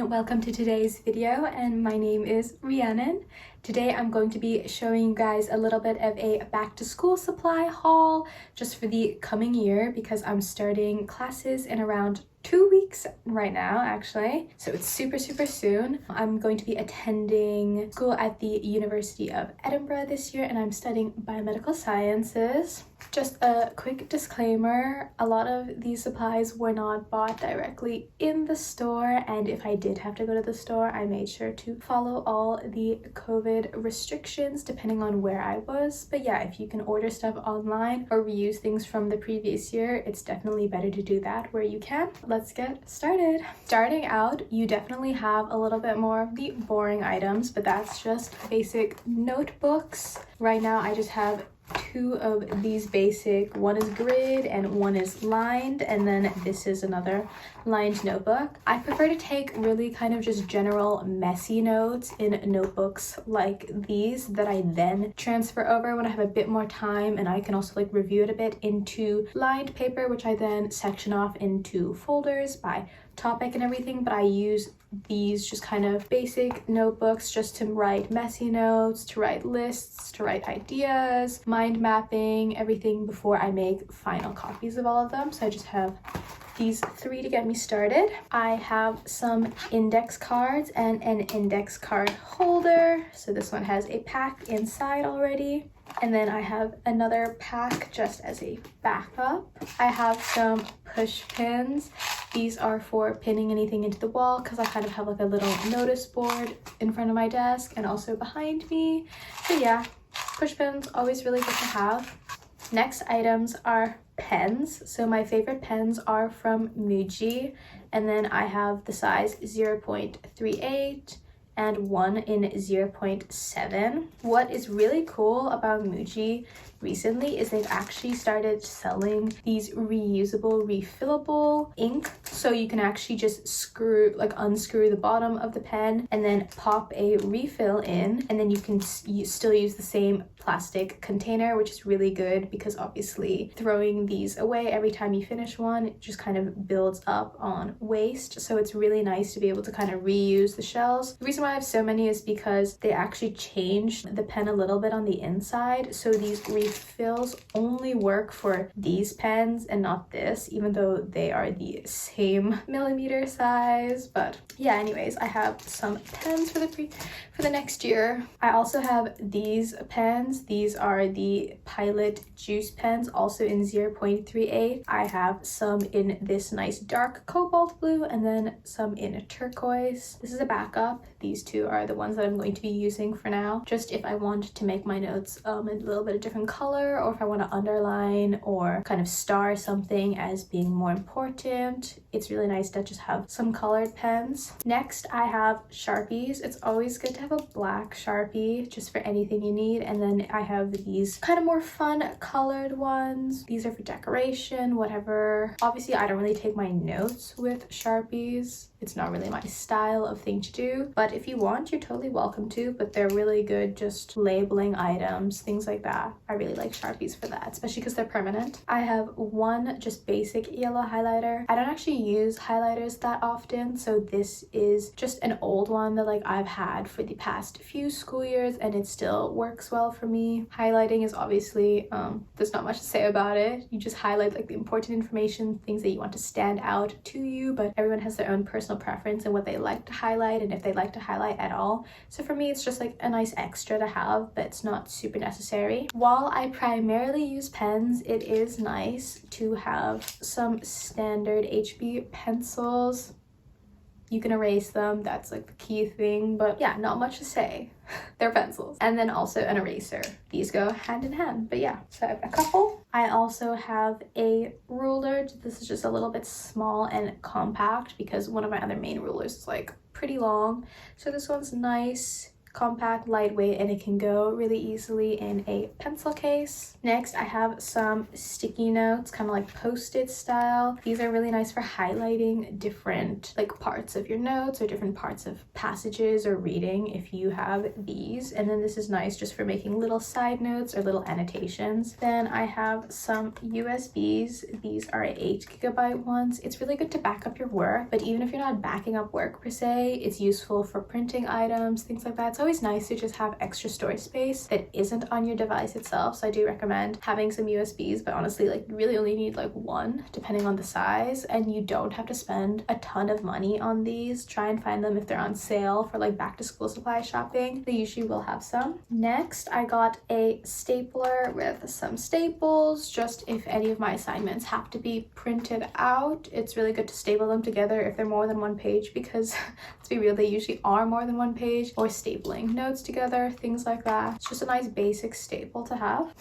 and welcome to today's video, and my name is Rhiannon. Today I'm going to be showing you guys a little bit of a back to school supply haul just for the coming year because I'm starting classes in around 2 weeks right now actually, so it's super soon. I'm going to be attending school at the University of Edinburgh this year and I'm studying biomedical sciences. Just a quick disclaimer, a lot of these supplies were not bought directly in the store, and if I did have to go to the store, I made sure to follow all the COVID restrictions depending on where I was. But yeah, if you can order stuff online or reuse things from the previous year, it's definitely better to do that where you can. Let's get started. Starting out, you definitely have a little bit more of the boring items, but that's just basic notebooks. Right now, I just have two of these basic, one is grid and one is lined, and then this is another lined notebook. I prefer to take really kind of just general messy notes in notebooks like these that I then transfer over when I have a bit more time, and I can also like review it a bit into lined paper, which I then section off into folders by topic and everything. But I use these just kind of basic notebooks just to write messy notes, to write lists, to write ideas, mind mapping, everything before I make final copies of all of them. So I just have these three to get me started. I have some index cards and an index card holder. So this one has a pack inside already. And then I have another pack just as a backup. I have some push pins. These are for pinning anything into the wall because I kind of have like a little notice board in front of my desk and also behind me. So yeah, push pins, always really good to have. Next items are pens. So my favorite pens are from Muji, and then I have the size 0.38 and one in 0.7. What is really cool about Muji recently is they've actually started selling these reusable, refillable ink. So you can actually just unscrew the bottom of the pen and then pop a refill in, and then you can still use the same plastic container, which is really good because obviously throwing these away every time you finish one, it just kind of builds up on waste. So it's really nice to be able to kind of reuse the shells. The reason why I have so many is because they actually changed the pen a little bit on the inside. So these refills only work for these pens and not this, even though they are the same millimeter size. But yeah, anyways, I have some pens for the next year. I also have these pens. These are the Pilot Juice pens, also in 0.38. I have some in this nice dark cobalt blue and then some in turquoise. This is a backup. These two are the ones that I'm going to be using for now, just if I want to make my notes a little bit of different color, or if I want to underline or kind of star something as being more important. It's really nice to just have some colored pens. Next, I have Sharpies. It's always good to have a black Sharpie just for anything you need. And then I have these kind of more fun colored ones. These are for decoration, whatever. Obviously, I don't really take my notes with Sharpies. It's not really my style of thing to do, but if you want, you're totally welcome to. But they're really good just labeling items, things like that. I really like Sharpies for that, especially because they're permanent. I have one just basic yellow highlighter. I don't actually use highlighters that often, so this is just an old one that I've had for the past few school years and it still works well for me. Highlighting is obviously, there's not much to say about it. You just highlight the important information, things that you want to stand out to you, but everyone has their own personal preference and what they like to highlight and if they like to highlight at all. So for me, it's just a nice extra to have, but it's not super necessary. While I primarily use pens, it is nice to have some standard HB pencils. You can erase them, that's the key thing, but yeah, not much to say. They're pencils. And then also an eraser. These go hand in hand, but yeah, so I have a couple. I also have a ruler. This is just a little bit small and compact because one of my other main rulers is pretty long. So this one's nice, compact, lightweight, and it can go really easily in a pencil case. Next, I have some sticky notes, kind of like post-it style. These are really nice for highlighting different like parts of your notes or different parts of passages or reading if you have these. And then this is nice just for making little side notes or little annotations. Then I have some USBs. These are 8 GB ones. It's really good to back up your work, but even if you're not backing up work per se, it's useful for printing items, things like that. It's always nice to just have extra storage space that isn't on your device itself. So I do recommend having some USBs, but honestly, like you really only need like one depending on the size, and you don't have to spend a ton of money on these. Try and find them if they're on sale for like back to school supply shopping. They usually will have some. Next, I got a stapler with some staples, just if any of my assignments have to be printed out. It's really good to staple them together if they're more than one page, because let's be real, they usually are more than one page, or stapling notes together, things like that. It's just a nice basic staple to have.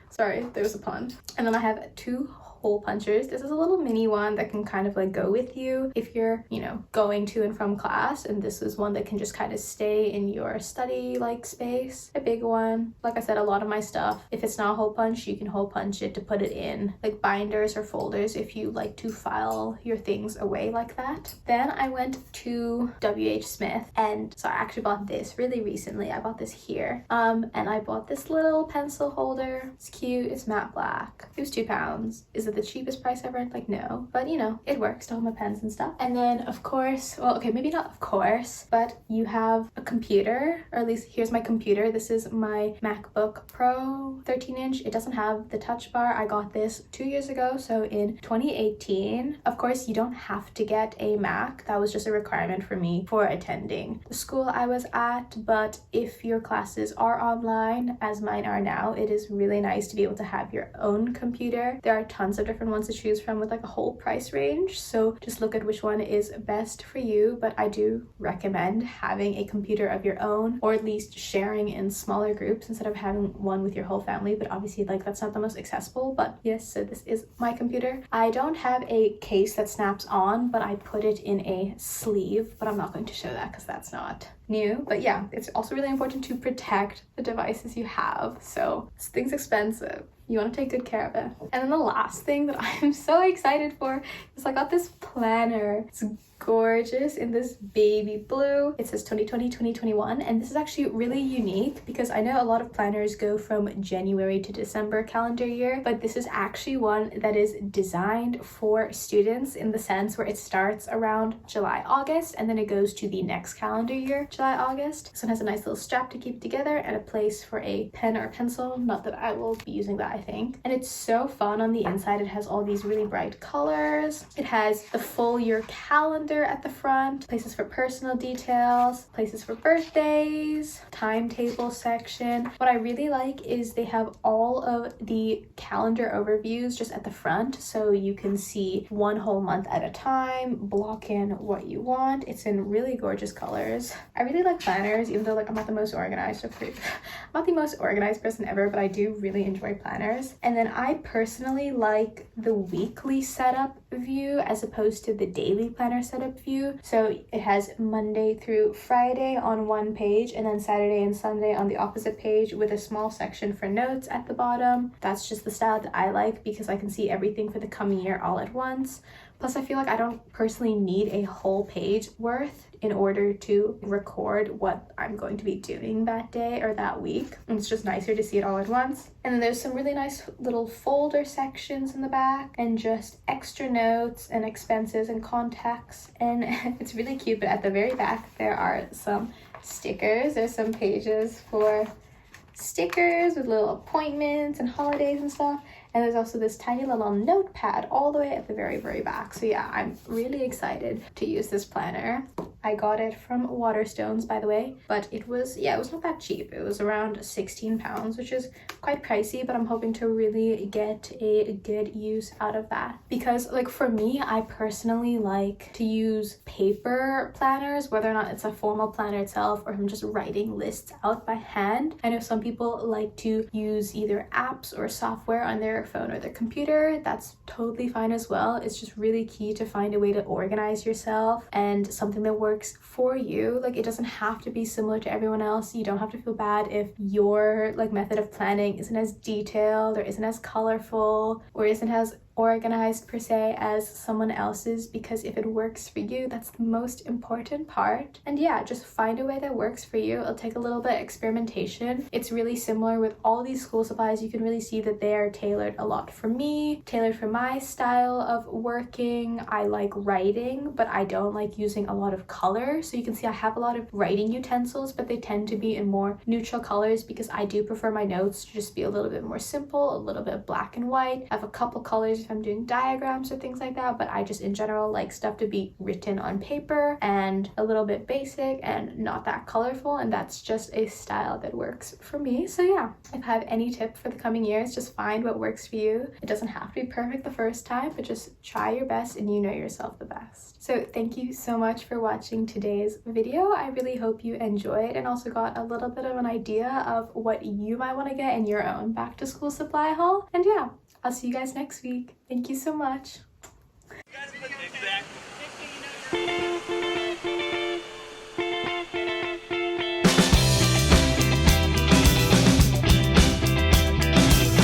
Sorry, there was a pun. And then I have 2 hole punchers. This is a little mini one that can kind of like go with you if you're, you know, going to and from class, and this is one that can just kind of stay in your study like space. A big one. Like I said, a lot of my stuff, if it's not hole punch, you can hole punch it to put it in like binders or folders if you like to file your things away like that. Then I went to WH Smith, and so I actually bought this really recently. I bought this here, and I bought this little pencil holder. It's cute. It's matte black. It was £2. Is it the cheapest price ever? Like, no, but you know, it works to hold my pens and stuff. And then of course, well, okay, maybe not of course, but you have a computer, or at least here's my computer. This is my MacBook Pro 13-inch. It doesn't have the touch bar. I got this 2 years ago, so in 2018. Of course, you don't have to get a Mac. That was just a requirement for me for attending the school I was at, but if your classes are online, as mine are now, it is really nice to be able to have your own computer. There are tons of different ones to choose from with like a whole price range, so just look at which one is best for you. But I do recommend having a computer of your own, or at least sharing in smaller groups instead of having one with your whole family. But obviously, like, that's not the most accessible. But yes, so this is my computer. I don't have a case that snaps on, but I put it in a sleeve, but I'm not going to show that because that's not new. But yeah, it's also really important to protect the devices you have, so this thing's expensive. You want to take good care of it. And then the last thing that I'm so excited for is I got this planner. It's gorgeous in this baby blue. It says 2020-2021, and this is actually really unique because I know a lot of planners go from January to December calendar year, but this is actually one that is designed for students in the sense where it starts around July, August, and then it goes to the next calendar year, July, August. So it has a nice little strap to keep it together and a place for a pen or pencil. Not that I will be using that, I think. And it's so fun on the inside. It has all these really bright colors. It has the full year calendar at the front, places for personal details, places for birthdays, timetable section. What I really like is they have all of the calendar overviews just at the front, so you can see one whole month at a time, block in what you want. It's in really gorgeous colors. I really like planners, even though like I'm not the most organized I'm not the most organized person ever, but I do really enjoy planners. And then I personally like the weekly setup view as opposed to the daily planner setup view. So it has Monday through Friday on one page, and then Saturday and Sunday on the opposite page with a small section for notes at the bottom. That's just the style that I like because I can see everything for the coming year all at once. Plus, I feel like I don't personally need a whole page worth in order to record what I'm going to be doing that day or that week. And it's just nicer to see it all at once. And then there's some really nice little folder sections in the back and just extra notes and expenses and contacts. And it's really cute, but at the very back, there are some stickers. There's some pages for stickers with little appointments and holidays and stuff. And there's also this tiny little notepad all the way at the very, very back. So yeah, I'm really excited to use this planner. I got it from Waterstones, by the way, but it was not that cheap. It was around £16, which is quite pricey, but I'm hoping to really get a good use out of that. Because like for me, I personally like to use paper planners, whether or not it's a formal planner itself or I'm just writing lists out by hand. I know some people like to use either apps or software on their phone or their computer. That's totally fine as well. It's just really key to find a way to organize yourself and something that works works for you. Like, it doesn't have to be similar to everyone else. You don't have to feel bad if your like method of planning isn't as detailed or isn't as colorful or isn't as organized per se as someone else's, because if it works for you, that's the most important part. And yeah, just find a way that works for you. It'll take a little bit of experimentation. It's really similar with all these school supplies. You can really see that they're tailored a lot for me, tailored for my style of working. I like writing, but I don't like using a lot of color. So you can see I have a lot of writing utensils, but they tend to be in more neutral colors because I do prefer my notes to just be a little bit more simple, a little bit black and white. I have a couple colors if I'm doing diagrams or things like that, but I just in general like stuff to be written on paper and a little bit basic and not that colorful, and that's just a style that works for me. So yeah, if I have any tip for the coming years, just find what works for you. It doesn't have to be perfect the first time, but just try your best and you know yourself the best. So thank you so much for watching today's video. I really hope you enjoyed and also got a little bit of an idea of what you might want to get in your own back to school supply haul. And yeah, I'll see you guys next week. Thank you so much. Exactly.